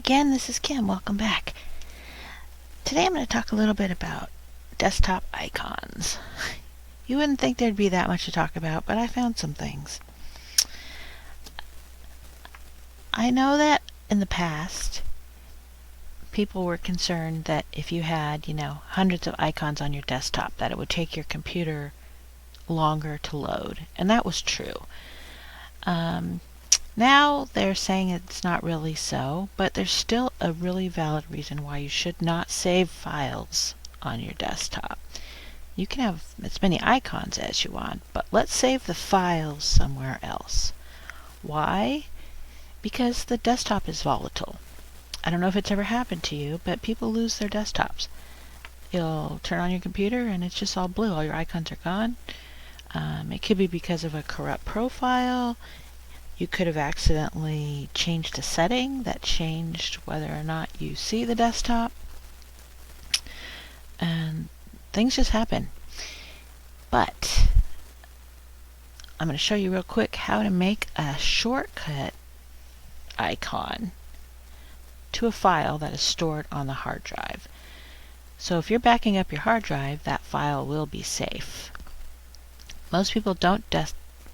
again, this is Kim. Welcome back. Today I'm going to talk a little bit about desktop icons. You wouldn't think there'd be that much to talk about, but I found some things. I know that in the past, people were concerned that if you had, hundreds of icons on your desktop, that it would take your computer longer to load. And that was true. Now they're saying it's not really so, but there's still a really valid reason why you should not save files on your desktop. You can have as many icons as you want, but let's save the files somewhere else. Why? Because the desktop is volatile. I don't know if it's ever happened to you, but people lose their desktops. You'll turn on your computer and it's just all blue. All your icons are gone. It could be because of a corrupt profile. You could have accidentally changed a setting that changed whether or not you see the desktop. And things just happen. But I'm going to show you real quick how to make a shortcut icon to a file that is stored on the hard drive. So if you're backing up your hard drive, that file will be safe. Most people don't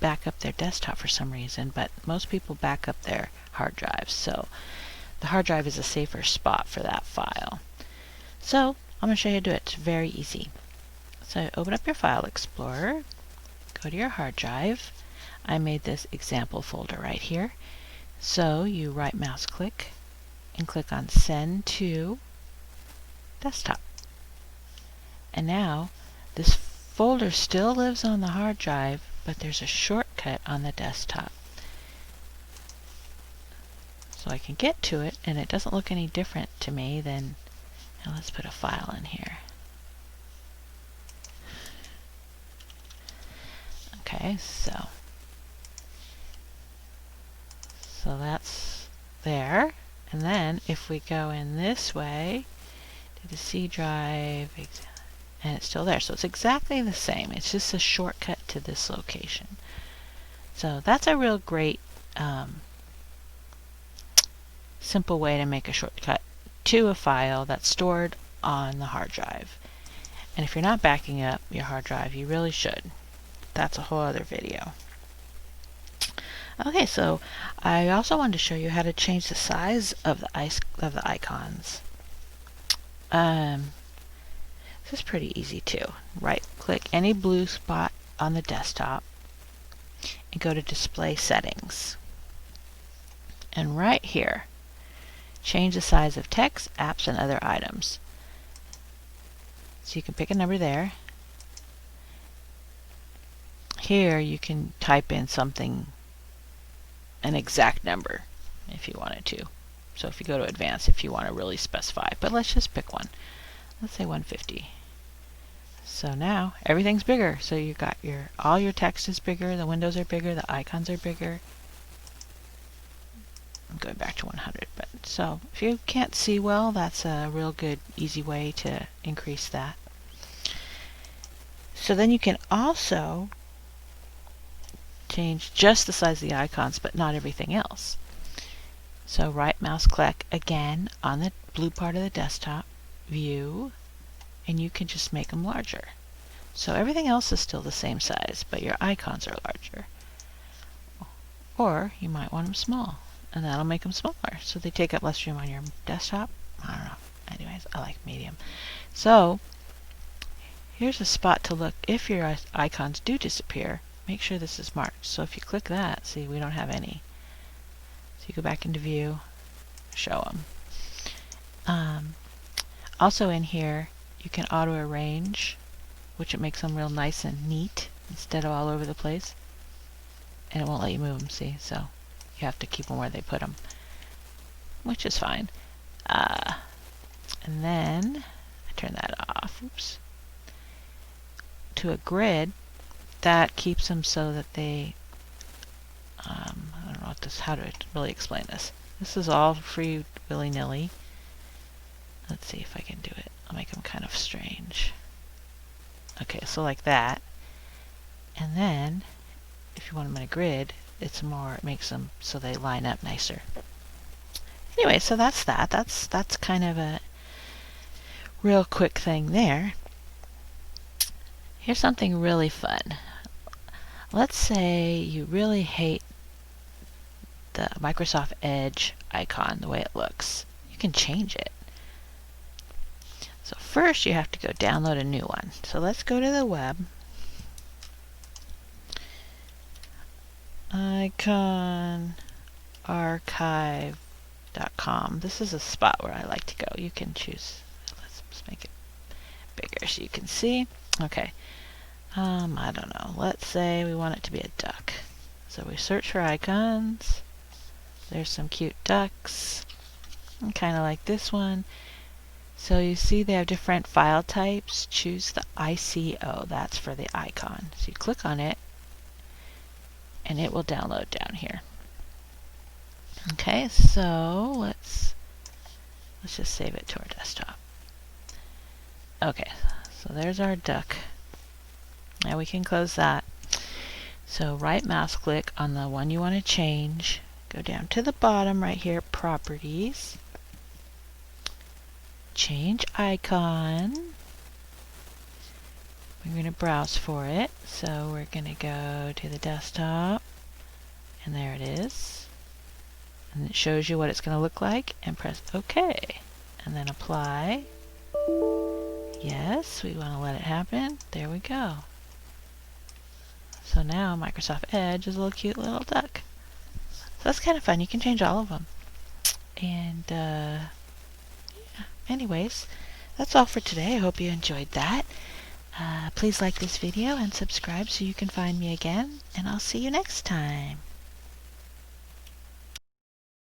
back up their desktop for some reason, but most people back up their hard drives. So the hard drive is a safer spot for that file. So I'm going to show you how to do it. It's very easy. So open up your File Explorer, go to your hard drive. I made this example folder right here. So you right mouse click and click on Send to Desktop. And now this folder still lives on the hard drive, but there's a shortcut on the desktop. So I can get to it, and it doesn't look any different to me than, now let's put a file in here. Okay, so that's there. And then if we go in this way to the C drive, and it's still there. So it's exactly the same. It's just a shortcut to this location. So that's a real great simple way to make a shortcut to a file that's stored on the hard drive. And if you're not backing up your hard drive, you really should. That's a whole other video. Okay, so I also wanted to show you how to change the size of the icons. This is pretty easy too. Right click any blue spot on the desktop and go to Display Settings. And right here, change the size of text, apps, and other items. So you can pick a number there. Here you can type in something, an exact number if you wanted to. So if you go to Advanced, if you want to really specify, but let's just pick one. Let's say 150. So now everything's bigger. So you got all your text is bigger, the windows are bigger, the icons are bigger. I'm going back to 100, but so if you can't see well, that's a real good easy way to increase that. So then you can also change just the size of the icons, but not everything else. So right mouse click again on the blue part of the desktop, View, and you can just make them larger. So everything else is still the same size, but your icons are larger. Or you might want them small, and that'll make them smaller, so they take up less room on your desktop. I don't know. Anyways, I like medium. So here's a spot to look. If your icons do disappear, make sure this is marked. So if you click that, see, we don't have any. So you go back into View, show them. Also in here, you can auto arrange, which it makes them real nice and neat instead of all over the place. And it won't let you move them, see? So you have to keep them where they put them, which is fine. And then I turn that off. Oops. To a grid, that keeps them so that they, I don't know how to really explain this. This is all free willy-nilly. Let's see if I can do it. I'll make them kind of strange. Okay, so like that. And then, if you want them in a grid, it makes them so they line up nicer. Anyway, so that's that. That's kind of a real quick thing there. Here's something really fun. Let's say you really hate the Microsoft Edge icon, the way it looks. You can change it. So first you have to go download a new one. So let's go to the web. iconarchive.com. This is a spot where I like to go. You can choose. Let's make it bigger so you can see. Okay. I don't know. Let's say we want it to be a duck. So we search for icons. There's some cute ducks. I kind of like this one. So you see they have different file types. Choose the ICO. That's for the icon. So you click on it and it will download down here. Okay, so let's just save it to our desktop. Okay, so there's our duck. Now we can close that. So right mouse click on the one you want to change. Go down to the bottom right here, properties. Change icon. We're going to browse for it. So we're going to go to the desktop. And there it is. And it shows you what it's going to look like. And press OK. And then apply. Yes, we want to let it happen. There we go. So now Microsoft Edge is a little cute little duck. So that's kind of fun. You can change all of them. And yeah. Anyways, that's all for today. I hope you enjoyed that. Please like this video and subscribe so you can find me again. And I'll see you next time.